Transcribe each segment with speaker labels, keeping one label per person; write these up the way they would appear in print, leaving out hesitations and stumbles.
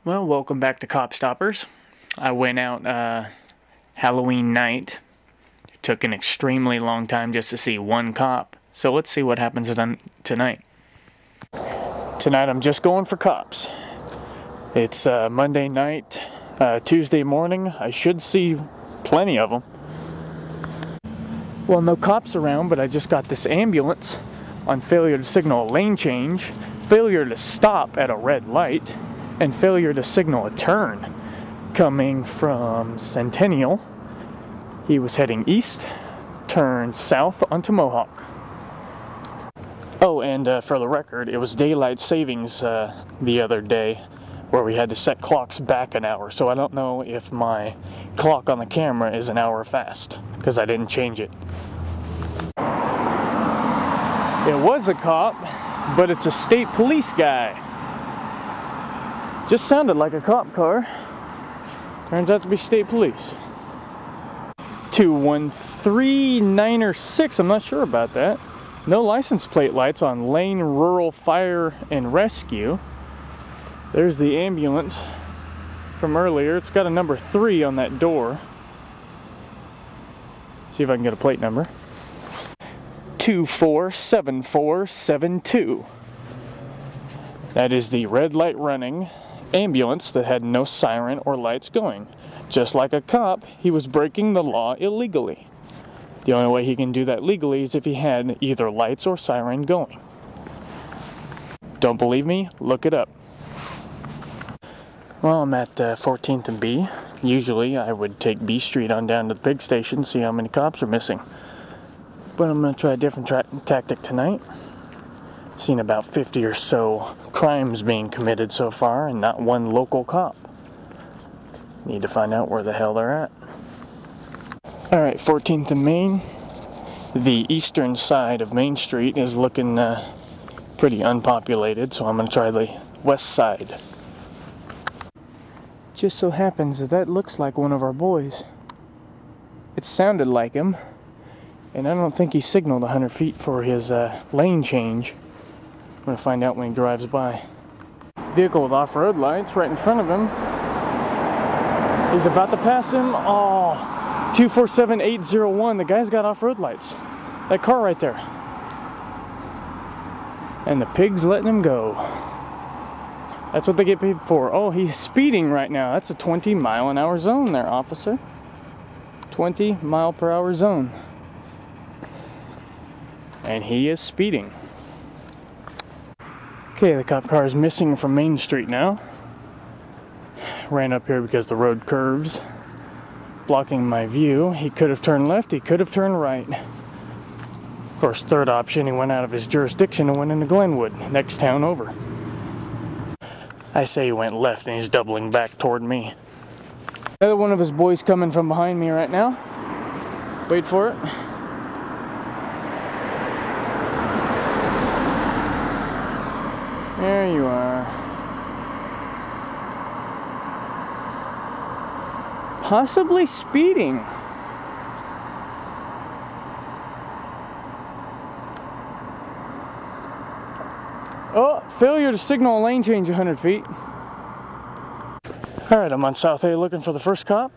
Speaker 1: Well, welcome back to CopStoppers. I went out Halloween night. It took an extremely long time just to see one cop. So let's see what happens tonight. Tonight I'm just going for cops. It's Monday night, Tuesday morning. I should see plenty of them. Well, no cops around, but I just got this ambulance on failure to signal a lane change, failure to stop at a red light, and failure to signal a turn coming from Centennial. He was heading east, turned south onto Mohawk. Oh, and for the record, it was daylight savings the other day where we had to set clocks back an hour, so I don't know if my clock on the camera is an hour fast because I didn't change it. It was a cop, but it's a state police guy. Just sounded like a cop car. Turns out to be state police. 213906, I'm not sure about that. No license plate lights on Lane Rural Fire and Rescue. There's the ambulance from earlier. It's got a number 3 on that door. See if I can get a plate number. 247472. That is the red light running ambulance that had no siren or lights going. Just like a cop, he was breaking the law illegally. The only way he can do that legally is if he had either lights or siren going. Don't believe me? Look it up. Well, I'm at 14th and B. Usually I would take B Street on down to the pig station, see how many cops are missing. But I'm going to try a different tactic tonight. Seen about 50 or so crimes being committed so far and not one local cop. Need to find out where the hell they're at. Alright, 14th and Main. The eastern side of Main Street is looking pretty unpopulated, so I'm going to try the west side. Just so happens that looks like one of our boys. It sounded like him, and I don't think he signaled 100 feet for his lane change. I'm going to find out when he drives by. Vehicle with off-road lights right in front of him. He's about to pass him. Oh, 247801. The guy's got off-road lights. That car right there. And the pig's letting him go. That's what they get paid for. Oh, he's speeding right now. That's a 20-mile-an-hour zone there, officer. 20-mile-per-hour zone. And he is speeding. Okay, the cop car is missing from Main Street now. Ran up here because the road curves, blocking my view. He could have turned left, he could have turned right. Of course, third option, he went out of his jurisdiction and went into Glenwood, next town over. I say he went left and he's doubling back toward me. Another one of his boys coming from behind me right now. Wait for it. There you are. Possibly speeding. Oh, failure to signal a lane change 100 feet. Alright, I'm on South A looking for the first cop.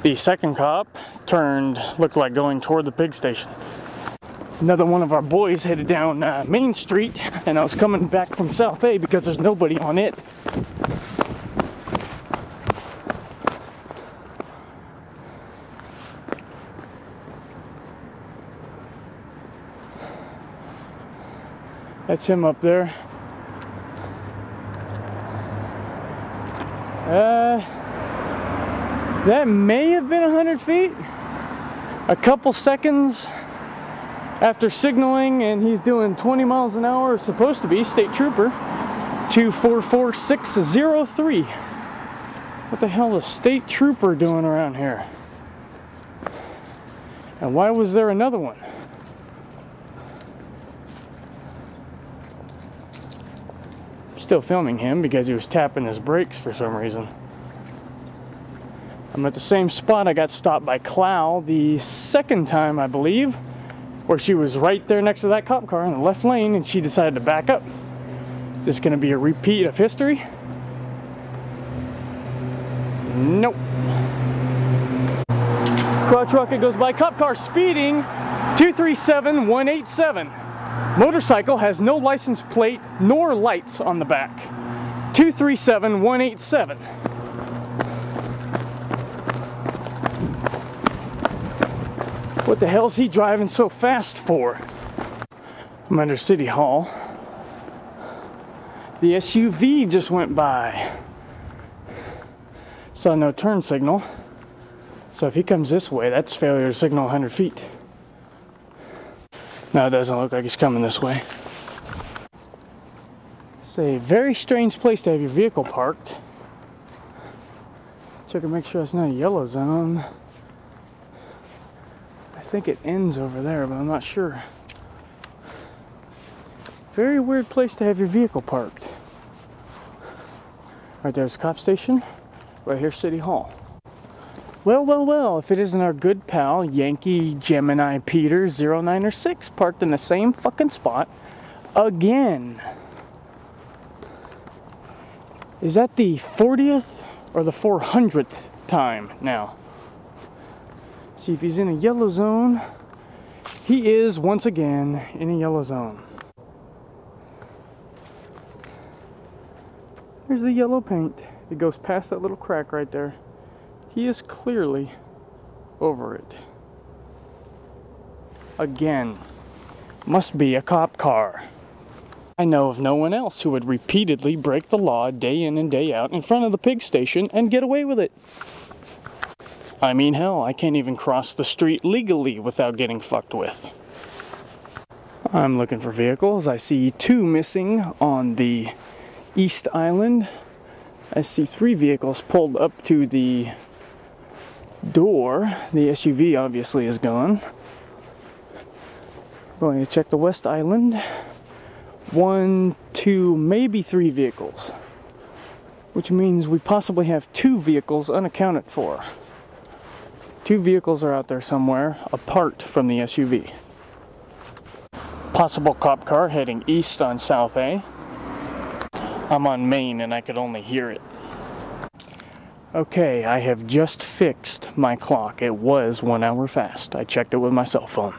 Speaker 1: The second cop looked like going toward the pig station. Another one of our boys headed down Main Street, and I was coming back from South A because there's nobody on it. That's him up there. That may have been 100 feet. A couple seconds after signaling, and he's doing 20 miles an hour, supposed to be, state trooper, 244603. What the hell is a state trooper doing around here? And why was there another one? Still filming him because he was tapping his brakes for some reason. I'm at the same spot I got stopped by Clow the second time, I believe, where she was right there next to that cop car in the left lane and she decided to back up. Is this going to be a repeat of history? Nope. Crotch rocket goes by. Cop car speeding 237187. Motorcycle has no license plate nor lights on the back. 237187. What the hell's he driving so fast for? I'm under City Hall. The SUV just went by. Saw no turn signal. So if he comes this way, that's failure to signal 100 feet. No, it doesn't look like he's coming this way. It's a very strange place to have your vehicle parked. Check and make sure it's not a yellow zone. I think it ends over there, but I'm not sure. Very weird place to have your vehicle parked. Right there's the cop station. Right here, City Hall. Well, well, well, if it isn't our good pal, Yankee Gemini Peter 096, parked in the same fucking spot again. Is that the 40th or the 400th time now? See if he's in a yellow zone. He is, once again, in a yellow zone. There's the yellow paint. It goes past that little crack right there. He is clearly over it. Again. Must be a cop car. I know of no one else who would repeatedly break the law day in and day out in front of the pig station and get away with it. I mean, hell, I can't even cross the street legally without getting fucked with. I'm looking for vehicles. I see 2 missing on the East Island. I see 3 vehicles pulled up to the door. The SUV obviously is gone. Going to check the West Island. 1, 2, maybe 3 vehicles. Which means we possibly have 2 vehicles unaccounted for. 2 vehicles are out there somewhere, apart from the SUV. Possible cop car heading east on South A. I'm on Main and I could only hear it. Okay, I have just fixed my clock. It was 1 hour fast. I checked it with my cell phone.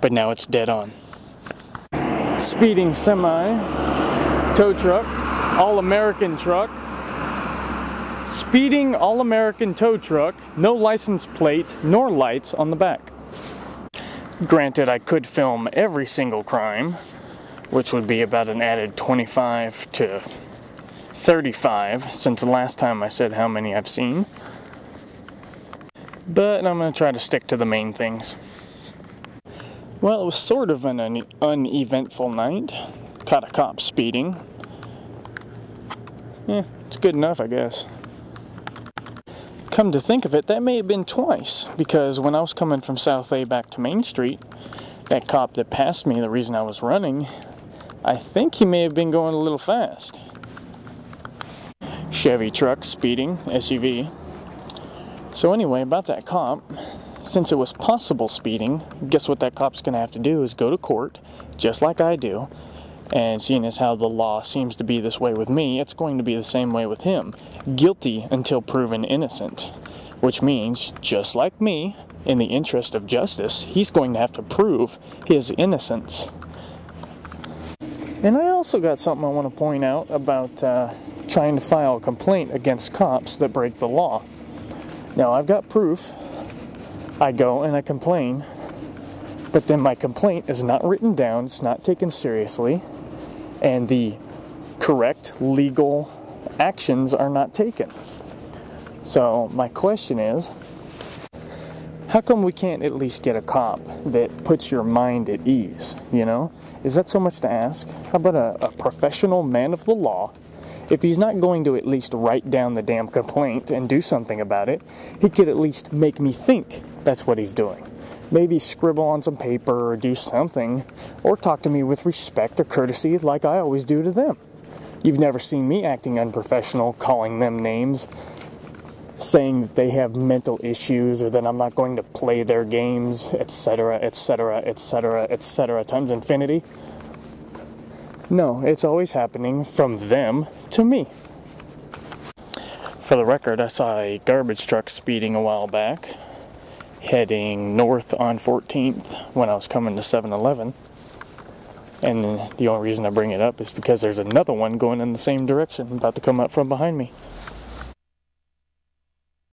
Speaker 1: But now it's dead on. Speeding semi, tow truck, all-American truck. Speeding all-American tow truck, no license plate nor lights on the back. Granted, I could film every single crime, which would be about an added 25 to 35 since the last time I said how many I've seen. But I'm going to try to stick to the main things. Well, it was sort of an uneventful night. Caught a cop speeding. Yeah, it's good enough, I guess. Come to think of it, that may have been twice, because when I was coming from South A back to Main Street, that cop that passed me, the reason I was running, I think he may have been going a little fast. Chevy truck speeding, SUV. So anyway, about that cop, since it was possible speeding, guess what that cop's going to have to do is go to court, just like I do, and seeing as how the law seems to be this way with me, it's going to be the same way with him. Guilty until proven innocent, which means, just like me, in the interest of justice, he's going to have to prove his innocence. And I also got something I want to point out about trying to file a complaint against cops that break the law. Now, I've got proof. I go and I complain, but then my complaint is not written down, it's not taken seriously, and the correct legal actions are not taken. So my question is, how come we can't at least get a cop that puts your mind at ease, you know? Is that so much to ask? How about a professional man of the law? If he's not going to at least write down the damn complaint and do something about it, he could at least make me think that's what he's doing. Maybe scribble on some paper or do something, or talk to me with respect or courtesy like I always do to them. You've never seen me acting unprofessional, calling them names, saying that they have mental issues or that I'm not going to play their games, etc., etc., etc., etc., times infinity. No, it's always happening from them to me. For the record, I saw a garbage truck speeding a while back, heading north on 14th when I was coming to 7-Eleven. And the only reason I bring it up is because there's another one going in the same direction, about to come up from behind me.